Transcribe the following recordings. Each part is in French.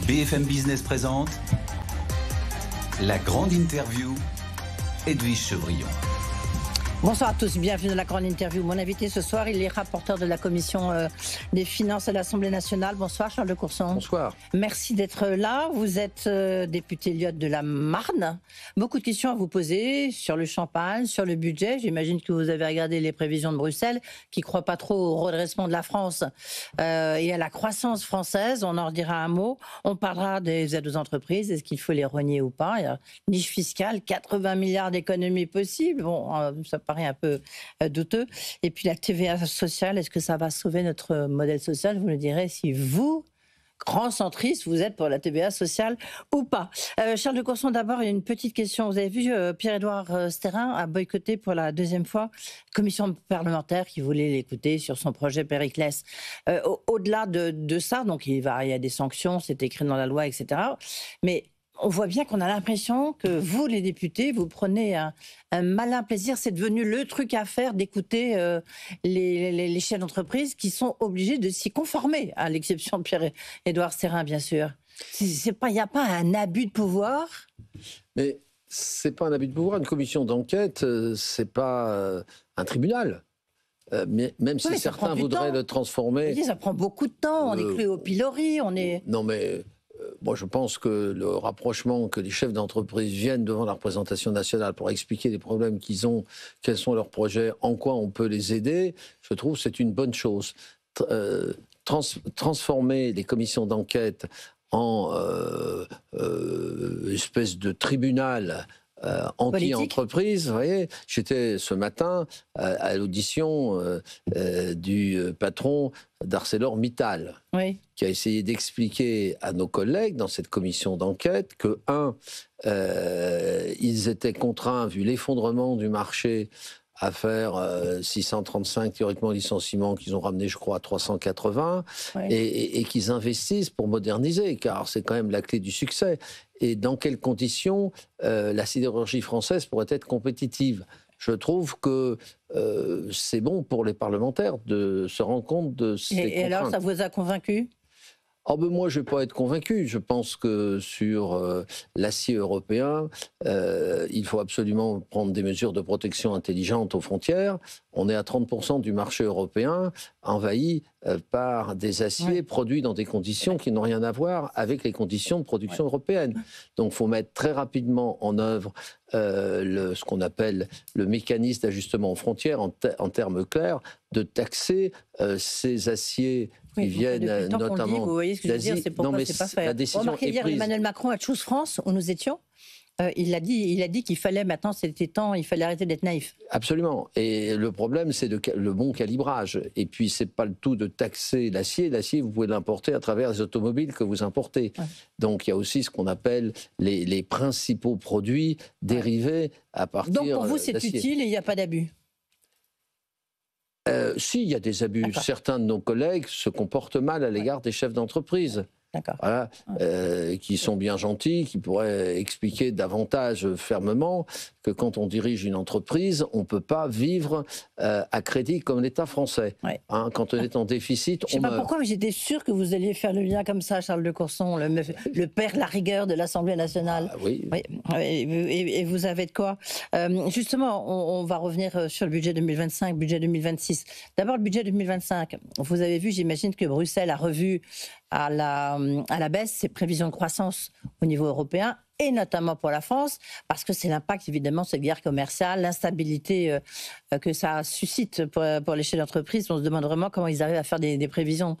BFM Business présente la grande interview, Edwige Chevrillon. Bonsoir à tous, bienvenue dans la grande interview. Mon invité ce soir, il est rapporteur de la commission des finances à l'Assemblée nationale. Bonsoir Charles de Courson. Bonsoir. Merci d'être là. Vous êtes député Lyotte de la Marne. Beaucoup de questions à vous poser sur le champagne, sur le budget. J'imagine que vous avez regardé les prévisions de Bruxelles, qui ne croient pas trop au redressement de la France et à la croissance française. On en redira un mot. On parlera des aides aux entreprises. Est-ce qu'il faut les renier ou pas? Il y a une niche fiscale, 80 milliards d'économies possibles. Bon, ça paraît un peu douteux. Et puis la TVA sociale, est-ce que ça va sauver notre modèle social? Vous me direz si vous, grand centriste, vous êtes pour la TVA sociale ou pas. Charles de Courson, d'abord, il y a une petite question. Vous avez vu, Pierre-Édouard Stérin a boycotté pour la deuxième fois la commission parlementaire qui voulait l'écouter sur son projet Périclès. Au-delà de ça, donc il y a des sanctions, c'est écrit dans la loi, etc. Mais on voit bien qu'on a l'impression que vous, les députés, vous prenez un malin plaisir. C'est devenu le truc à faire d'écouter les chefs d'entreprise qui sont obligés de s'y conformer, à l'exception de Pierre-Édouard Stérin, bien sûr. Il n'y a pas un abus de pouvoir? Mais c'est pas un abus de pouvoir. Une commission d'enquête, c'est pas un tribunal. Mais même si certains voudraient le transformer... Ça prend beaucoup de temps. On est cru au pilori, on est... Non, mais... Moi, je pense que le rapprochement, que les chefs d'entreprise viennent devant la représentation nationale pour expliquer les problèmes qu'ils ont, quels sont leurs projets, en quoi on peut les aider, je trouve que c'est une bonne chose. Transformer les commissions d'enquête en espèce de tribunal anti-entreprise, vous voyez. J'étais ce matin à l'audition du patron d'ArcelorMittal, oui, qui a essayé d'expliquer à nos collègues dans cette commission d'enquête que, ils étaient contraints, vu l'effondrement du marché, à faire 635 théoriquement licenciements qu'ils ont ramené, je crois, à 380, oui, et qu'ils investissent pour moderniser, car c'est quand même la clé du succès. Et dans quelles conditions la sidérurgie française pourrait être compétitive? Je trouve que c'est bon pour les parlementaires de se rendre compte de ces contraintes. Et alors, ça vous a convaincu? Oh ben moi, je ne vais pas être convaincu. Je pense que sur l'acier européen, il faut absolument prendre des mesures de protection intelligentes aux frontières. On est à 30% du marché européen envahi par des aciers produits dans des conditions qui n'ont rien à voir avec les conditions de production européennes. Donc il faut mettre très rapidement en œuvre ce qu'on appelle le mécanisme d'ajustement aux frontières, en termes clairs, de taxer ces aciers qui viennent notamment vous voyez ce que je veux dire, c'est pourquoi c'est pas fait. Remarquez hier Emmanuel Macron à Choose France, où nous étions, il a dit qu'il fallait maintenant, c'était temps, il fallait arrêter d'être naïf. Absolument. Et le problème, c'est le bon calibrage. Et puis, c'est pas le tout de taxer l'acier. L'acier, vous pouvez l'importer à travers les automobiles que vous importez. Ouais. Donc, il y a aussi ce qu'on appelle les principaux produits dérivés à partir d'acier. Donc, pour vous, c'est utile et il n'y a pas d'abus? Si, il y a des abus. Certains de nos collègues se comportent mal à l'égard des chefs d'entreprise. Voilà, qui sont bien gentils, qui pourraient expliquer davantage fermement que quand on dirige une entreprise, on ne peut pas vivre à crédit comme l'État français. Ouais. Hein, quand on est en déficit, je ne sais pas pourquoi, mais j'étais sûre que vous alliez faire le lien comme ça, Charles de Courson, le père la rigueur de l'Assemblée nationale. Ah, oui. Oui. Et vous avez de quoi justement, on va revenir sur le budget 2025, budget 2026. D'abord, le budget 2025. Vous avez vu, j'imagine que Bruxelles a revu à la baisse ses prévisions de croissance au niveau européen, et notamment pour la France, parce que c'est l'impact, évidemment, de cette guerre commerciale, l'instabilité que ça suscite pour les chefs d'entreprise. On se demande vraiment comment ils arrivent à faire des prévisions.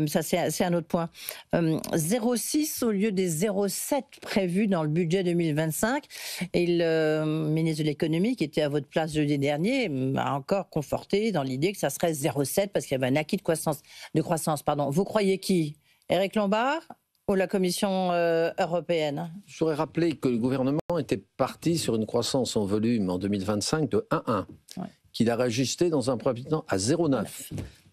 Ça, c'est un autre point. 0,6 au lieu des 0,7 prévus dans le budget 2025. Et le ministre de l'économie, qui était à votre place jeudi dernier, m'a encore conforté dans l'idée que ça serait 0,7 parce qu'il y avait un acquis de croissance. Vous croyez qui? Éric Lombard ou la Commission européenne? Je voudrais rappeler que le gouvernement était parti sur une croissance en volume en 2025 de 1,1, qu'il a rajusté dans un premier temps à 0,9,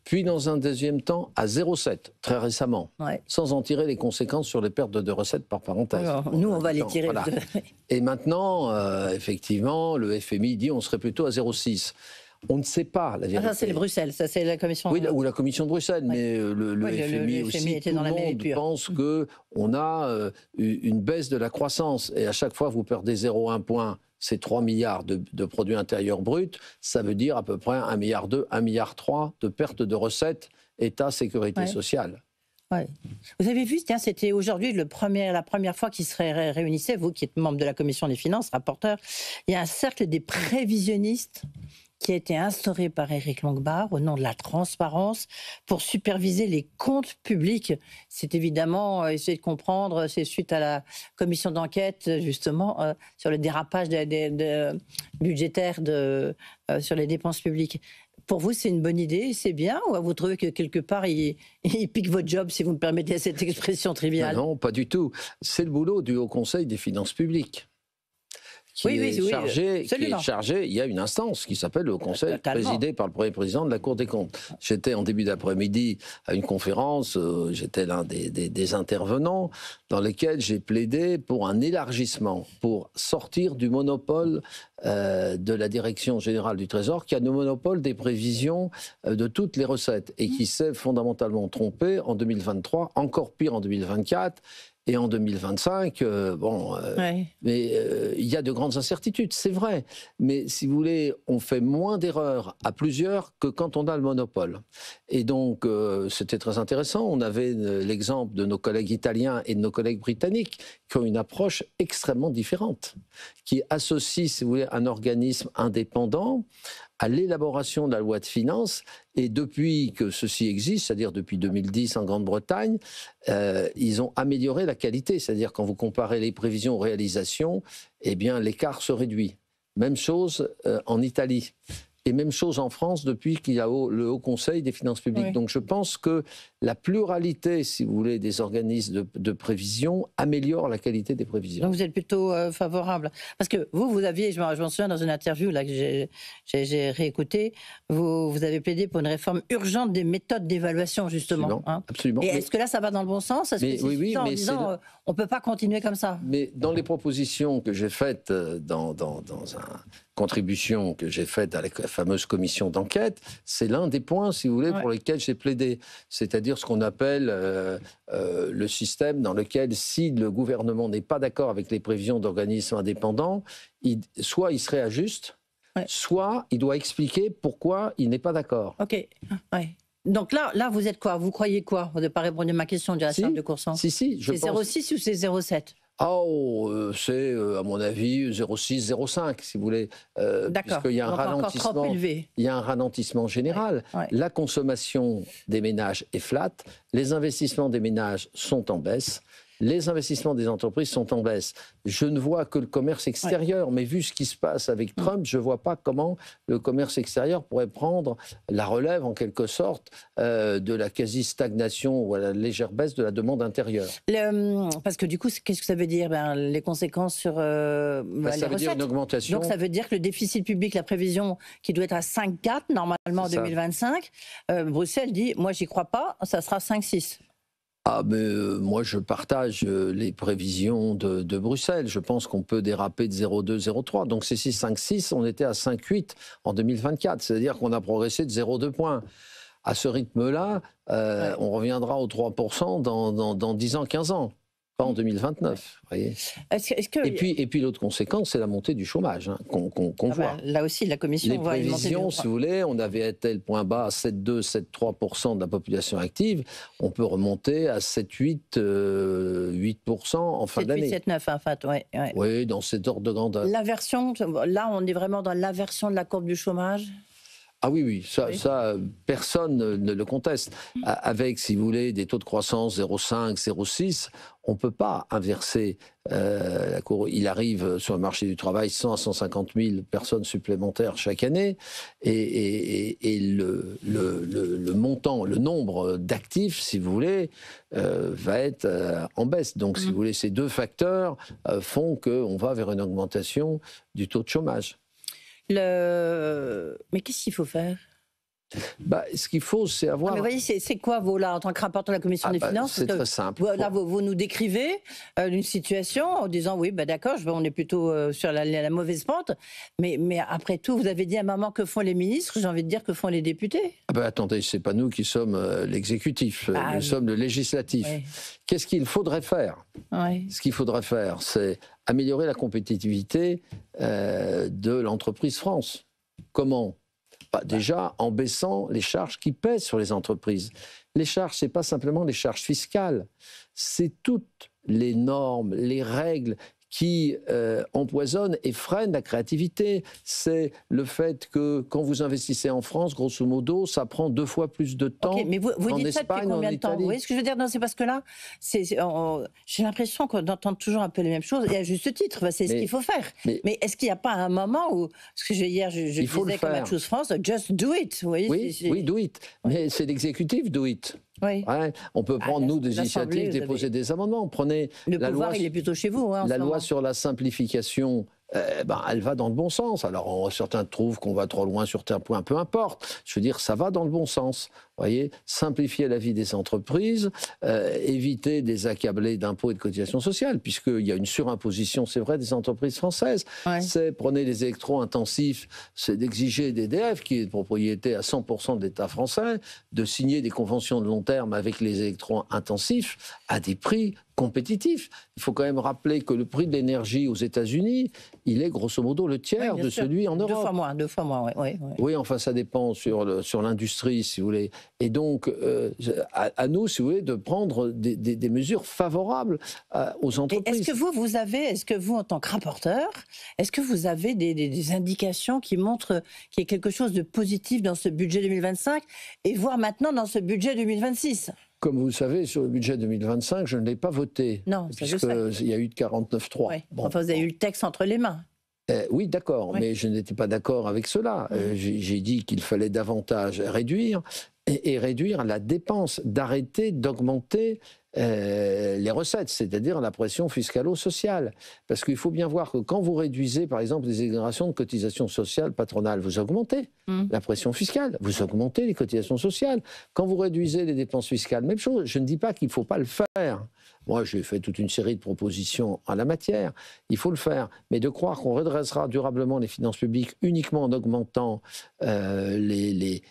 puis dans un deuxième temps à 0,7, très récemment, sans en tirer les conséquences sur les pertes de recettes par parenthèse. Alors, nous, on va les tirer. Voilà. Et maintenant, effectivement, le FMI dit on serait plutôt à 0,6. On ne sait pas la vérité. Ça, c'est Bruxelles, ça, c'est la commission. Oui, ou la commission de Bruxelles, mais le FMI aussi, était tout dans le la mêlée monde pure. pense qu'on a une baisse de la croissance. Et à chaque fois, vous perdez 0,1 point, c'est 3 milliards de produits intérieurs bruts. Ça veut dire à peu près 1,2 milliard, 1,3 milliard de perte de recettes État, sécurité sociale. Ouais. Vous avez vu, tiens, c'était aujourd'hui la première fois qu'ils se réunissaient, vous qui êtes membre de la commission des finances, rapporteur, il y a un cercle des prévisionnistes qui a été instauré par Éric Longbard au nom de la transparence pour superviser les comptes publics. C'est évidemment essayer de comprendre, c'est suite à la commission d'enquête justement sur le dérapage budgétaire sur les dépenses publiques. Pour vous, c'est une bonne idée, c'est bien, ou vous trouvez que quelque part, il pique votre job, si vous me permettez cette expression triviale? Non, pas du tout. C'est le boulot du Haut Conseil des finances publiques. Qui est chargé, il y a une instance qui s'appelle le Haut Conseil, présidé par le Premier président de la Cour des comptes. J'étais en début d'après-midi à une conférence, j'étais l'un des intervenants, dans lequel j'ai plaidé pour un élargissement, pour sortir du monopole de la Direction générale du Trésor, qui a le monopole des prévisions de toutes les recettes, et qui s'est fondamentalement trompé en 2023, encore pire en 2024, et en 2025, mais il y a de grandes incertitudes, c'est vrai. Mais si vous voulez, on fait moins d'erreurs à plusieurs que quand on a le monopole. Et donc, c'était très intéressant. On avait l'exemple de nos collègues italiens et de nos collègues britanniques qui ont une approche extrêmement différente, qui associent, si vous voulez, un organisme indépendant à l'élaboration de la loi de finances. Et depuis que ceci existe, c'est-à-dire depuis 2010 en Grande-Bretagne, ils ont amélioré la qualité. C'est-à-dire quand vous comparez les prévisions aux réalisations, eh bien l'écart se réduit. Même chose en Italie. Et même chose en France depuis qu'il y a le Haut Conseil des finances publiques. Oui. Donc je pense que la pluralité, si vous voulez, des organismes de prévision améliore la qualité des prévisions. Donc vous êtes plutôt favorable. Parce que vous aviez, je m'en souviens dans une interview là, que j'ai réécoutée, vous avez plaidé pour une réforme urgente des méthodes d'évaluation, justement. Absolument. Hein. Absolument. Et est-ce que là, ça va dans le bon sens? Oui, en disant, on ne peut pas continuer comme ça? Mais dans les propositions que j'ai faites dans contribution que j'ai faite à la fameuse commission d'enquête, c'est l'un des points, si vous voulez, pour lesquels j'ai plaidé. C'est-à-dire ce qu'on appelle le système dans lequel, si le gouvernement n'est pas d'accord avec les prévisions d'organismes indépendants, soit il se réajuste, soit il doit expliquer pourquoi il n'est pas d'accord. Ok. Ouais. Donc là, vous êtes quoi? Vous croyez quoi? Vous n'avez pas répondu à ma question du salle de course. Si, je pense. C'est 0,6 ou c'est 0,7? C'est, à mon avis, 0,6, 0,5, si vous voulez. D'accord. Puisqu'il y a un ralentissement. Encore trop élevé. Il y a un ralentissement général. Ouais. La consommation des ménages est flat. Les investissements des ménages sont en baisse. Les investissements des entreprises sont en baisse. Je ne vois que le commerce extérieur, mais vu ce qui se passe avec Trump, je ne vois pas comment le commerce extérieur pourrait prendre la relève, en quelque sorte, de la quasi-stagnation ou à la légère baisse de la demande intérieure. Parce que du coup, qu'est-ce que ça veut dire? Les conséquences sur les ça veut dire une augmentation. Donc ça veut dire que le déficit public, la prévision qui doit être à 5,4 normalement en 2025, Bruxelles dit, moi j'y crois pas, ça sera 5,6. Ah, mais moi, je partage les prévisions de Bruxelles. Je pense qu'on peut déraper de 0,2, 0,3. Donc, c'est 6,5,6. On était à 5,8 en 2024. C'est-à-dire qu'on a progressé de 0,2 points. À ce rythme-là, on reviendra aux 3% dans 10 ans, 15 ans. Pas en 2029, voyez. Et puis l'autre conséquence, c'est la montée du chômage qu'on voit. Là aussi, la Commission voit les prévisions, si vous voulez, on avait été le point bas à 7,2, 7,3% de la population active. On peut remonter à 7,8, 8% en fin d'année. 7,9 en fait, oui. Oui, dans cet ordre de grandeur. L'inversion, là, on est vraiment dans l'inversion de la courbe du chômage? Ah oui, ça, personne ne le conteste. Avec, si vous voulez, des taux de croissance 0,5, 0,6, on ne peut pas inverser la courbe. Il arrive sur le marché du travail 100 à 150 000 personnes supplémentaires chaque année, et le montant, le nombre d'actifs, si vous voulez, va être en baisse. Donc, si vous voulez, ces deux facteurs font qu'on va vers une augmentation du taux de chômage. Mais qu'est-ce qu'il faut faire? Ce qu'il faut, c'est avoir... Mais vous voyez, c'est quoi, vous, là, en tant que rapporteur de la Commission des Finances? C'est très simple. Vous nous décrivez une situation en disant, oui, d'accord, on est plutôt sur la mauvaise pente, mais après tout, vous avez dit à un moment que font les ministres, j'ai envie de dire que font les députés. Attendez, c'est pas nous qui sommes l'exécutif, nous sommes le législatif. Oui. Qu'est-ce qu'il faudrait faire? Ce qu'il faudrait faire, c'est améliorer la compétitivité de l'entreprise France. Comment? Déjà, en baissant les charges qui pèsent sur les entreprises. Les charges, ce n'est pas simplement les charges fiscales, c'est toutes les normes, les règles qui empoisonnent et freinent la créativité. C'est le fait que quand vous investissez en France, grosso modo, ça prend 2 fois plus de temps mais vous dites Espagne, ça depuis combien de temps? Vous voyez ce que je veux dire? Non, c'est parce que là, j'ai l'impression qu'on entend toujours un peu les mêmes choses, et à juste titre, c'est ce qu'il faut faire. Mais est-ce qu'il n'y a pas un moment où, parce que hier, je disais comme à Choose France, just do it. Vous voyez, oui, do it. Mais c'est l'exécutif, do it. Oui. Ouais, on peut prendre, nous, des initiatives, déposer des amendements. Prenez le pouvoir, il est plutôt chez vous. La loi sur la simplification, elle va dans le bon sens. Alors, certains trouvent qu'on va trop loin sur certains points, peu importe. Je veux dire, ça va dans le bon sens. Vous voyez, simplifier la vie des entreprises, éviter des accablés d'impôts et de cotisations sociales, puisqu'il y a une surimposition, c'est vrai, des entreprises françaises. Ouais. Prenez les électro-intensifs, c'est d'exiger d'EDF, qui est de propriété à 100% de l'État français, de signer des conventions de long terme avec les électro-intensifs à des prix compétitifs. Il faut quand même rappeler que le prix de l'énergie aux États-Unis, il est grosso modo le tiers de celui en Europe. 2 fois moins, oui. Oui, enfin, ça dépend sur l'industrie, si vous voulez. Et donc, à nous, si vous voulez, de prendre des mesures favorables aux entreprises. Est-ce que vous, en tant que rapporteur, est-ce que vous avez des indications qui montrent qu'il y a quelque chose de positif dans ce budget 2025 et voire maintenant dans ce budget 2026 ? Comme vous le savez, sur le budget 2025, je ne l'ai pas voté. Non, puisqu'il y a eu de 49-3. Ouais. Vous avez eu le texte entre les mains. Oui, d'accord, mais je n'étais pas d'accord avec cela. J'ai dit qu'il fallait davantage réduire et réduire la dépense, d'arrêter d'augmenter les recettes, c'est-à-dire la pression fiscalo-sociale. Parce qu'il faut bien voir que quand vous réduisez, par exemple, les exonérations de cotisations sociales patronales, vous augmentez la pression fiscale, vous augmentez les cotisations sociales. Quand vous réduisez les dépenses fiscales, même chose. Je ne dis pas qu'il ne faut pas le faire. Moi, j'ai fait toute une série de propositions en la matière. Il faut le faire. Mais de croire qu'on redressera durablement les finances publiques uniquement en augmentant les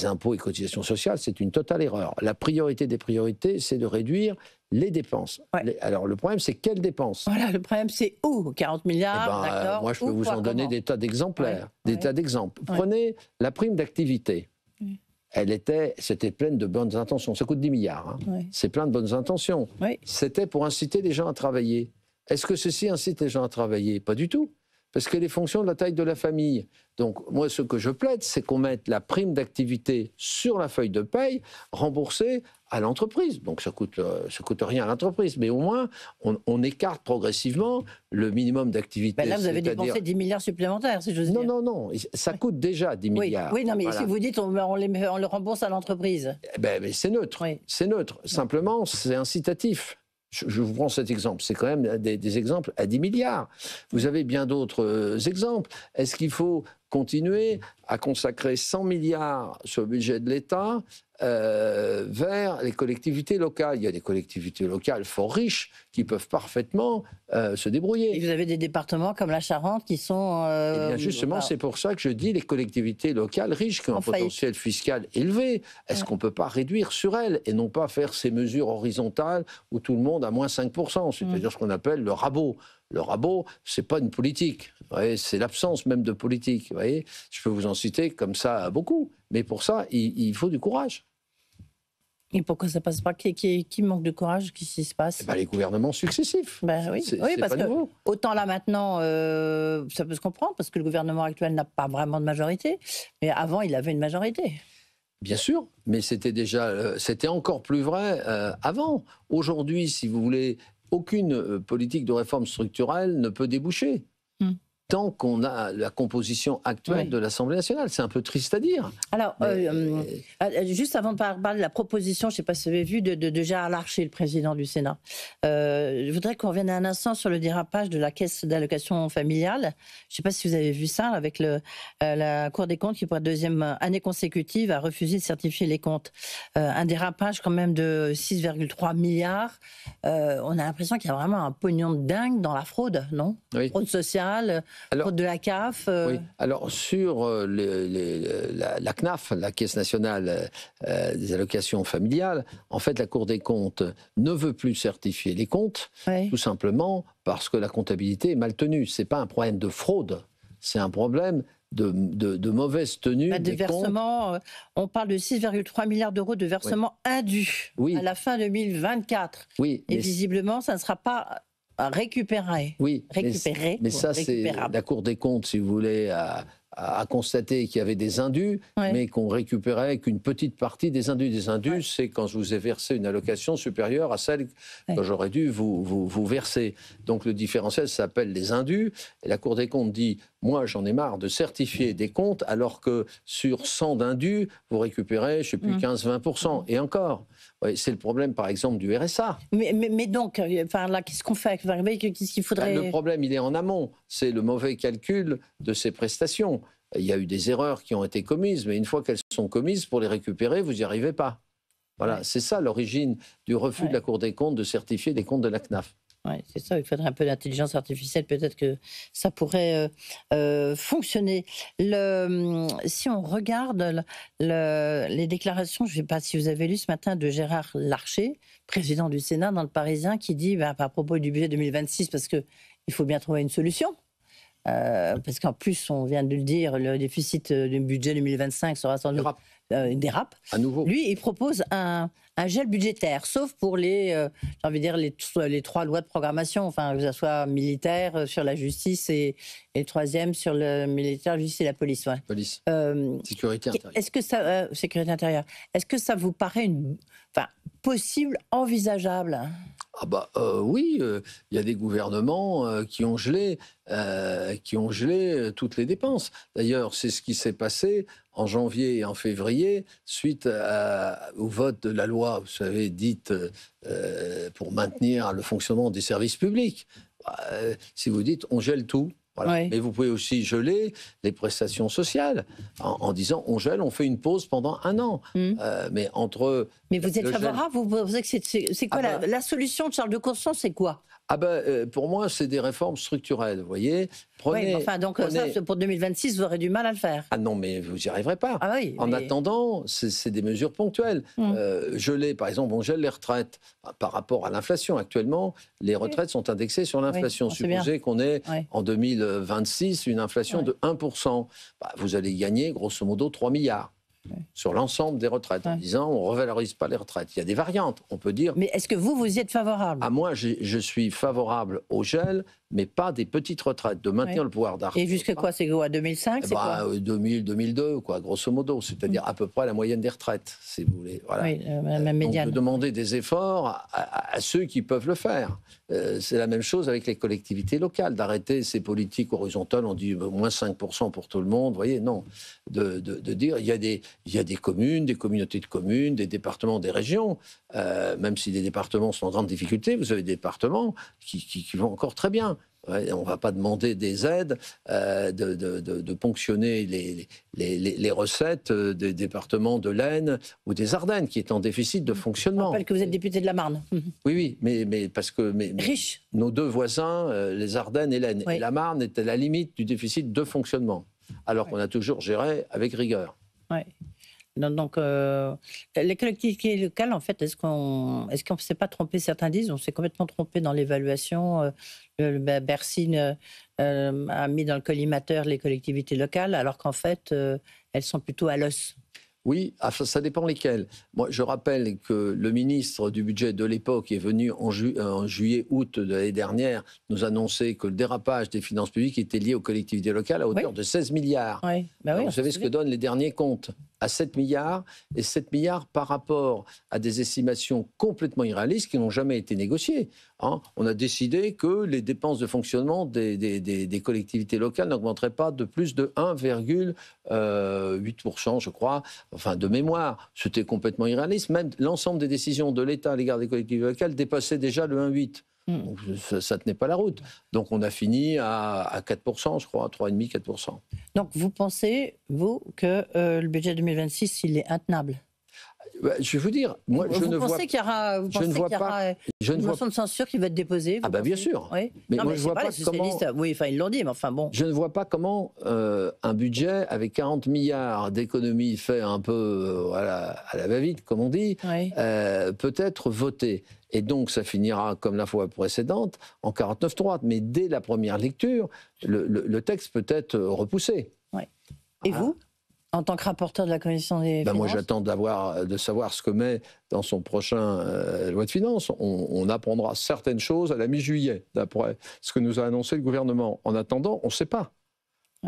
impôts et cotisations sociales, c'est une totale erreur. La priorité des priorités, c'est de réduire les dépenses. Ouais. Alors, le problème, c'est quelles dépenses? Voilà, le problème, c'est où? 40 milliards, d'accord. Moi, je peux vous en donner des tas d'exemplaires, des tas d'exemples. Prenez la prime d'activité. C'était pleine de bonnes intentions. Ça coûte 10 milliards. C'est plein de bonnes intentions. C'était pour inciter les gens à travailler. Est-ce que ceci incite les gens à travailler? Pas du tout. Parce qu'elle est fonction de la taille de la famille. Donc, moi, ce que je plaide, c'est qu'on mette la prime d'activité sur la feuille de paye, remboursée à l'entreprise. Donc, ça coûte rien à l'entreprise. Mais au moins, on écarte progressivement le minimum d'activité. Là, vous avez dépensé 10 milliards supplémentaires, si j'ose dire. Non. Ça coûte déjà 10 milliards. Oui, non, mais si vous dites on le rembourse à l'entreprise. Mais c'est neutre. C'est neutre. Simplement, c'est incitatif. Je vous prends cet exemple, c'est quand même des exemples à 10 milliards. Vous avez bien d'autres exemples. Est-ce qu'il faut continuer à consacrer 100 milliards sur le budget de l'État vers les collectivités locales? Il y a des collectivités locales fort riches qui peuvent parfaitement se débrouiller. Et vous avez des départements comme la Charente qui sont... Eh bien justement, c'est pour ça que je dis les collectivités locales riches qui ont un potentiel fiscal élevé. Est-ce qu'on ne peut pas réduire sur elles et non pas faire ces mesures horizontales où tout le monde a moins 5%, c'est-à-dire ce qu'on appelle le rabot. Le rabot, ce n'est pas une politique, c'est l'absence même de politique. Vous voyez, je peux vous en citer comme ça beaucoup, mais pour ça, il faut du courage. Et pourquoi ça passe pas? Qui manque de courage? Qu'est-ce qui se passe? Les gouvernements successifs. Oui, parce que autant là maintenant, ça peut se comprendre, parce que le gouvernement actuel n'a pas vraiment de majorité, mais avant, il avait une majorité. Bien sûr, mais c'était encore plus vrai avant. Aujourd'hui, si vous voulez, aucune politique de réforme structurelle ne peut déboucher. tant qu'on a la composition actuelle de l'Assemblée nationale. C'est un peu triste à dire. Alors, juste avant de parler de la proposition, je ne sais pas si vous avez vu, de Gérard Larcher, le président du Sénat, je voudrais qu'on revienne un instant sur le dérapage de la caisse d'allocation familiale. Je ne sais pas si vous avez vu ça, avec la Cour des comptes qui, pour la deuxième année consécutive, a refusé de certifier les comptes. Un dérapage quand même de 6,3 milliards. On a l'impression qu'il y a vraiment un pognon de dingue dans la fraude, non? Oui. Fraude sociale, fraude de la CAF. Oui. Alors, sur la CNAF, la Caisse nationale des allocations familiales, en fait, la Cour des comptes ne veut plus certifier les comptes, tout simplement parce que la comptabilité est mal tenue. Ce n'est pas un problème de fraude, c'est un problème de mauvaise tenue des versements. comptes. On parle de 6,3 milliards d'euros de versements indus à la fin 2024. Oui, et visiblement, ça ne sera pas récupéré. Oui, mais ça, c'est la Cour des comptes, si vous voulez, a constaté qu'il y avait des indus, mais qu'on récupérait qu'une petite partie des indus. Des indus, c'est quand je vous ai versé une allocation supérieure à celle que j'aurais dû vous verser. Donc le différentiel s'appelle les indus. Et la Cour des comptes dit, moi j'en ai marre de certifier des comptes, alors que sur 100 d'indus, vous récupérez, je ne sais plus, 15-20%. Et encore, c'est le problème, par exemple, du RSA. Mais donc, là, qu'est-ce qu'on fait? Qu'est-ce qu'il faudrait... Le problème, il est en amont. C'est le mauvais calcul de ces prestations. Il y a eu des erreurs qui ont été commises, mais une fois qu'elles sont commises, pour les récupérer, vous n'y arrivez pas. Voilà, c'est ça l'origine du refus de la Cour des comptes de certifier les comptes de la CNAF. Oui, c'est ça, il faudrait un peu d'intelligence artificielle, peut-être que ça pourrait fonctionner. Si on regarde les déclarations, je ne sais pas si vous avez lu ce matin, de Gérard Larcher, président du Sénat dans Le Parisien, qui dit, à propos du budget 2026, parce qu'il faut bien trouver une solution, parce qu'en plus, on vient de le dire, le déficit du budget 2025 sera sans doute dérape. À nouveau. Lui, il propose un gel budgétaire, sauf pour les 3 lois de programmation, enfin, que ce soit militaire, sur la justice et le troisième sur le militaire, la justice et la police. Ouais. Police. Sécurité intérieure. Est-ce que ça, sécurité intérieure. Est-ce que ça vous paraît possible, envisageable? Oui, il y a des gouvernements qui ont gelé toutes les dépenses. D'ailleurs, c'est ce qui s'est passé en janvier et en février, suite au vote de la loi, vous savez, dite pour maintenir le fonctionnement des services publics. Si vous dites, on gèle tout. Voilà. Mais vous pouvez aussi geler les prestations sociales en disant on gèle, on fait une pause pendant 1 an. Mais vous êtes favorable, vous pensez que c'est quoi la solution de Charles de Courson, c'est quoi? Pour moi, c'est des réformes structurelles, vous voyez. Ça, pour 2026, vous aurez du mal à le faire. Ah non, mais vous n'y arriverez pas. En attendant, c'est des mesures ponctuelles. Geler, par exemple, on gèle les retraites par rapport à l'inflation. Actuellement, les retraites sont indexées sur l'inflation. Supposez qu'on ait en 2026 une inflation de 1%. Vous allez gagner, grosso modo, 3 milliards. Sur l'ensemble des retraites, en disant on ne revalorise pas les retraites. Il y a des variantes, on peut dire... Mais est-ce que vous y êtes favorable? Moi, je suis favorable au gel, mais pas des petites retraites, de maintenir le pouvoir d'achat. Et jusqu'à quoi? C'est quoi, 2005? 2000, 2002, grosso modo, c'est-à-dire à peu près la moyenne des retraites, si vous voulez. Voilà. Même médiane. On peut demander des efforts à ceux qui peuvent le faire. C'est la même chose avec les collectivités locales, d'arrêter ces politiques horizontales, on dit moins 5% pour tout le monde, vous voyez, non. De dire, il y a des communes, des communautés de communes, des départements, des régions, même si les départements sont en grande difficulté, vous avez des départements qui vont encore très bien. On ne va pas demander des aides, de ponctionner les recettes des départements de l'Aisne ou des Ardennes, qui est en déficit de fonctionnement. Je rappelle que vous êtes député de la Marne. Oui, mais parce que riche. Nos 2 voisins, les Ardennes et l'Aisne, et la Marne est à la limite du déficit de fonctionnement, alors qu'on a toujours géré avec rigueur. Oui. Donc, les collectivités locales, en fait, est-ce qu'on ne s'est pas trompé? Certains disent on s'est complètement trompé dans l'évaluation. Bercy a mis dans le collimateur les collectivités locales, alors qu'en fait, elles sont plutôt à l'os. Oui, ça dépend lesquels. Moi, je rappelle que le ministre du budget de l'époque est venu en juillet-août de l'année dernière nous annoncer que le dérapage des finances publiques était lié aux collectivités locales à hauteur de 16 milliards. Vous savez ce que donnent les derniers comptes. à 7 milliards, et 7 milliards par rapport à des estimations complètement irréalistes qui n'ont jamais été négociées. Hein. On a décidé que les dépenses de fonctionnement des collectivités locales n'augmenteraient pas de plus de 1,8%, je crois, enfin de mémoire. C'était complètement irréaliste. Même l'ensemble des décisions de l'État à l'égard des collectivités locales dépassaient déjà le 1,8%. Donc, ça ne tenait pas la route. Donc on a fini à 4%, je crois, 3,5%, 4%. Donc vous pensez, vous, que le budget 2026, il est intenable? Je vais vous dire, moi, je ne vois pas. Vous pensez qu'il y aura une motion de censure qui va être déposée? Ah, bien sûr. Oui. Mais non, moi, mais je vois pas les socialistes, oui, enfin, ils l'ont dit, mais enfin bon. Je ne vois pas comment un budget avec 40 milliards d'économies fait un peu à la va-vite, comme on dit, peut être voté. Et donc, ça finira, comme la fois précédente, en 49-3. Mais dès la première lecture, le texte peut être repoussé. Ouais. Et vous, en tant que rapporteur de la Commission des finances? Moi, j'attends de savoir ce que met dans son prochain loi de finances. On apprendra certaines choses à la mi-juillet, d'après ce que nous a annoncé le gouvernement. En attendant, on ne sait pas.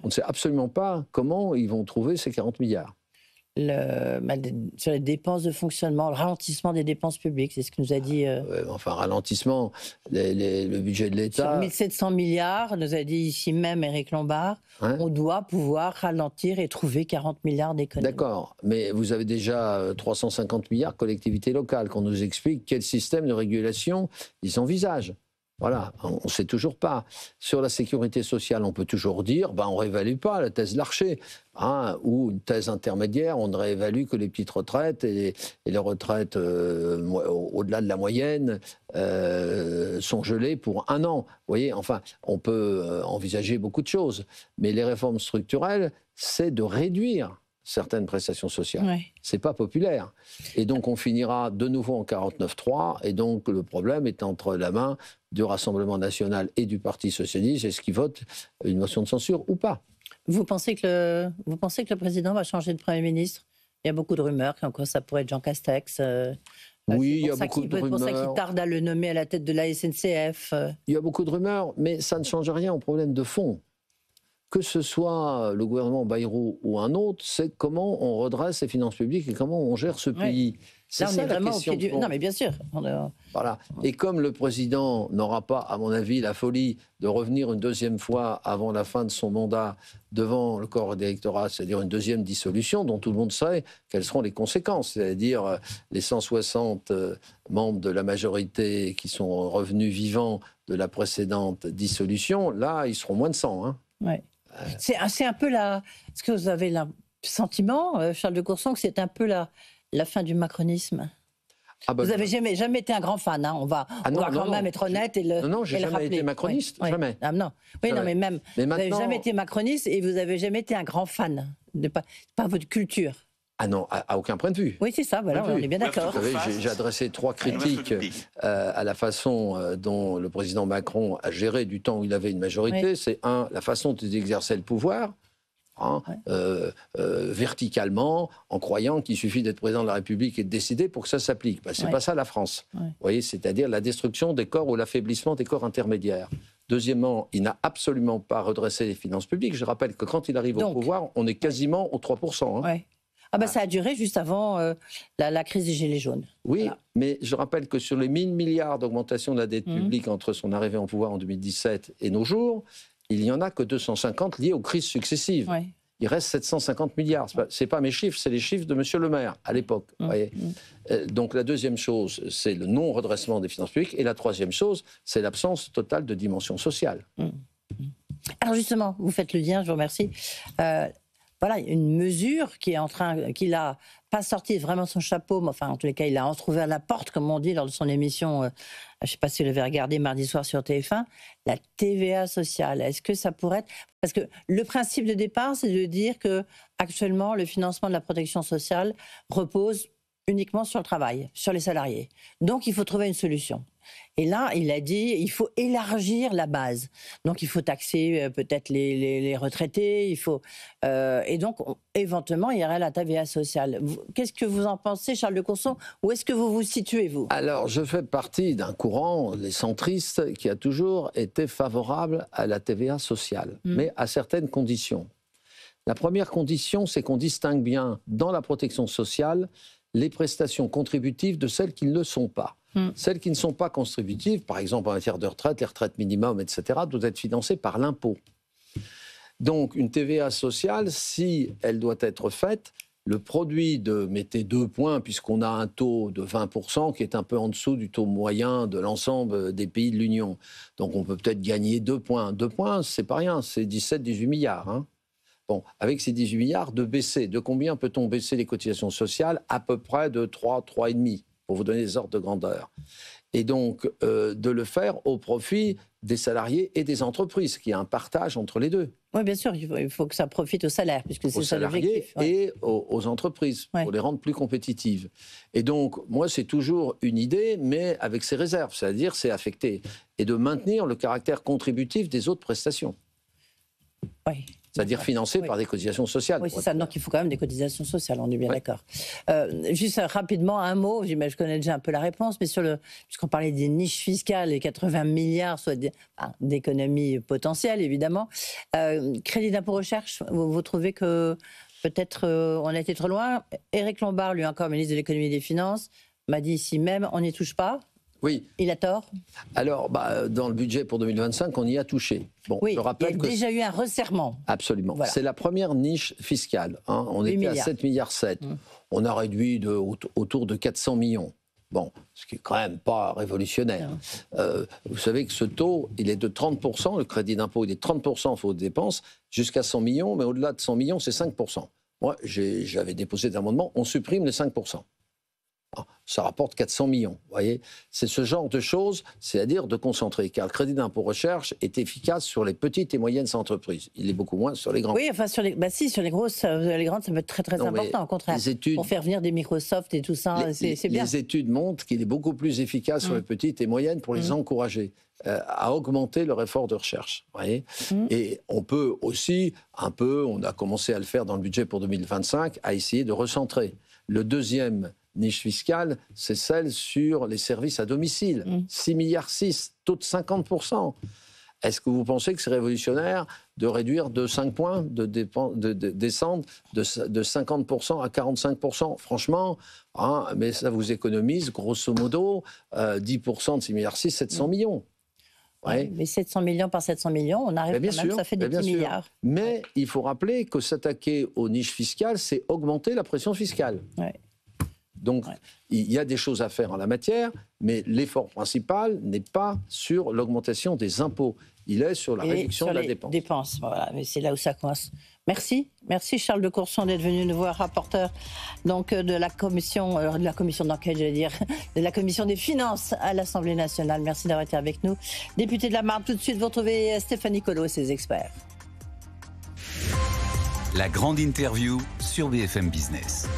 On ne sait absolument pas comment ils vont trouver ces 40 milliards. Sur les dépenses de fonctionnement, le ralentissement des dépenses publiques, c'est ce que nous a dit... Enfin, ralentissement, le budget de l'État... Sur 1700 milliards, nous a dit ici même Éric Lombard, on doit pouvoir ralentir et trouver 40 milliards d'économies. D'accord, mais vous avez déjà 350 milliards collectivités locales, qu'on nous explique quel système de régulation ils envisagent. Voilà, on ne sait toujours pas. Sur la sécurité sociale, on peut toujours dire, on ne réévalue pas la thèse Larcher, ou une thèse intermédiaire, on ne réévalue que les petites retraites et les retraites au-delà de la moyenne sont gelées pour 1 an. Vous voyez, enfin, on peut envisager beaucoup de choses, mais les réformes structurelles, c'est de réduire certaines prestations sociales. Ouais. C'est pas populaire. Et donc on finira de nouveau en 49-3, et donc le problème est entre la main du Rassemblement national et du Parti socialiste, est-ce qu'ils votent une motion de censure ou pas? Vous pensez que le président va changer de Premier ministre? Il y a beaucoup de rumeurs, comme quoi ça pourrait être Jean Castex. Oui, il y a beaucoup de rumeurs. C'est pour ça qu'il tarde à le nommer à la tête de la SNCF. Il y a beaucoup de rumeurs, mais ça ne change rien au problème de fond. Que ce soit le gouvernement Bayrou ou un autre, c'est comment on redresse les finances publiques et comment on gère ce pays. C'est là, on ça est la vraiment question. au pied du... Non, mais bien sûr. Voilà. Et comme le président n'aura pas, à mon avis, la folie de revenir une deuxième fois avant la fin de son mandat devant le corps d'électorat, c'est-à-dire une deuxième dissolution dont tout le monde sait quelles seront les conséquences, c'est-à-dire les 160 membres de la majorité qui sont revenus vivants de la précédente dissolution, là, ils seront moins de 100. Hein. Ouais. C'est un peu la... Est-ce que vous avez le sentiment, Charles de Courson, que c'est un peu la fin du macronisme? Vous n'avez jamais été un grand fan, hein. On va quand même être honnête et le rappeler. Non, j'ai jamais été macroniste, jamais. Ah, non. Oui, jamais. Non, mais même, mais vous maintenant... n'avez jamais été macroniste et vous n'avez jamais été un grand fan. Pas votre culture. Ah non, à aucun point de vue. Oui, c'est ça, voilà, on est bien d'accord. Vous savez, j'ai adressé 3 critiques à la façon dont le président Macron a géré du temps où il avait une majorité. Oui. C'est la façon dont il exerçait le pouvoir, verticalement, en croyant qu'il suffit d'être président de la République et de décider pour que ça s'applique. C'est pas ça la France. Vous voyez, c'est-à-dire la destruction des corps ou l'affaiblissement des corps intermédiaires. Deuxièmement, il n'a absolument pas redressé les finances publiques. Je rappelle que quand il arrive au pouvoir, on est quasiment aux 3%. Hein. Ça a duré juste avant la crise des Gilets jaunes. Oui, voilà. Mais je rappelle que sur les 1000 milliards d'augmentation de la dette publique entre son arrivée en pouvoir en 2017 et nos jours, il n'y en a que 250 liés aux crises successives. Ouais. Il reste 750 milliards. Ce n'est pas mes chiffres, c'est les chiffres de M. Le Maire à l'époque. Donc la deuxième chose, c'est le non-redressement des finances publiques. Et la troisième chose, c'est l'absence totale de dimension sociale. Alors justement, vous faites le lien, je vous remercie. Voilà, une mesure qu'il a pas sorti vraiment son chapeau, mais enfin, en tous les cas, il a entrouvert la porte, comme on dit, lors de son émission, je ne sais pas si vous l'avez regardé mardi soir sur TF1, la TVA sociale. Est-ce que ça pourrait être... Parce que le principe de départ, c'est de dire que actuellement, le financement de la protection sociale repose uniquement sur le travail, sur les salariés. Donc, il faut trouver une solution. Et là, il a dit, il faut élargir la base. Donc, il faut taxer peut-être les retraités. Il faut, et donc, éventuellement, il y aurait la TVA sociale. Qu'est-ce que vous en pensez, Charles de Courson? Où est-ce que vous vous situez, vous? Alors, je fais partie d'un courant, les centristes, qui a toujours été favorable à la TVA sociale, mais à certaines conditions. La première condition, c'est qu'on distingue bien dans la protection sociale les prestations contributives de celles qui ne le sont pas. Celles qui ne sont pas contributives, par exemple en matière de retraite, les retraites minimum, etc., doivent être financées par l'impôt. Donc une TVA sociale, si elle doit être faite, le produit de, mettez 2 points, puisqu'on a un taux de 20% qui est un peu en dessous du taux moyen de l'ensemble des pays de l'Union. Donc on peut peut-être gagner 2 points. 2 points, c'est pas rien, c'est 17-18 milliards. Hein. Bon, avec ces 18 milliards, de combien peut-on baisser les cotisations sociales? À peu près de 3,5, pour vous donner des ordres de grandeur. Et donc, de le faire au profit des salariés et des entreprises, qu'il y a un partage entre les deux. Oui, bien sûr, il faut que ça profite aux salaires, puisque c'est ça l'objectif. Et aux entreprises, pour les rendre plus compétitives. Et donc, moi, c'est toujours une idée, mais avec ses réserves, c'est-à-dire c'est affecté. Et de maintenir le caractère contributif des autres prestations. Oui. C'est-à-dire financé par des cotisations sociales. Oui, c'est ça. Donc, il faut quand même des cotisations sociales, on est bien d'accord. Juste rapidement, un mot, je connais déjà un peu la réponse, mais puisqu'on parlait des niches fiscales et 80 milliards, soit d'économies potentielles, évidemment. Crédit d'impôt recherche, vous trouvez que peut-être on a été trop loin? Éric Lombard, lui encore, ministre de l'économie et des finances, m'a dit ici même, on n'y touche pas. Oui. Il a tort? Alors, dans le budget pour 2025, on y a touché. Bon, oui, je rappelle il y a déjà eu un resserrement. Absolument. Voilà. C'est la première niche fiscale. Hein. On était à 7,7 milliards. On a réduit autour de 400 millions. Bon, ce qui est quand même pas révolutionnaire. Vous savez que ce taux, il est de 30%. Le crédit d'impôt, il est de 30% faute dépenses, jusqu'à 100 millions. Mais au-delà de 100 millions, c'est 5%. Moi, j'avais déposé des amendements. On supprime les 5%. Ça rapporte 400 millions. Vous voyez, c'est ce genre de choses, c'est-à-dire de concentrer. Car le crédit d'impôt recherche est efficace sur les petites et moyennes entreprises. Il est beaucoup moins sur les grandes. Oui, enfin sur les grosses, les grandes, ça peut être très très important. Au contraire, pour faire venir des Microsoft et tout ça, c'est bien. Les études montrent qu'il est beaucoup plus efficace sur les petites et moyennes pour les encourager à augmenter leur effort de recherche. Vous voyez. Et on peut aussi on a commencé à le faire dans le budget pour 2025, à essayer de recentrer. Le deuxième niche fiscale, c'est celle sur les services à domicile. 6,6 milliards, taux de 50%. Est-ce que vous pensez que c'est révolutionnaire de réduire de 5 points, de descendre de 50% à 45%? Franchement, mais ça vous économise, grosso modo, 10% de 6,6 milliards, 700 millions. Ouais. Mais 700 millions par 700 millions, on arrive quand même, ça fait des petits milliards. Mais il faut rappeler que s'attaquer aux niches fiscales, c'est augmenter la pression fiscale. Ouais. Donc, il y a des choses à faire en la matière, mais l'effort principal n'est pas sur l'augmentation des impôts. Il est sur la réduction de la dépense. Voilà, mais c'est là où ça coince. Merci Charles de Courson d'être venu nous voir, rapporteur donc de la commission d'enquête, de la commission des finances à l'Assemblée nationale. Merci d'avoir été avec nous. Député de la Marne, tout de suite vous retrouvez Stéphanie Colo et ses experts. La grande interview sur BFM Business.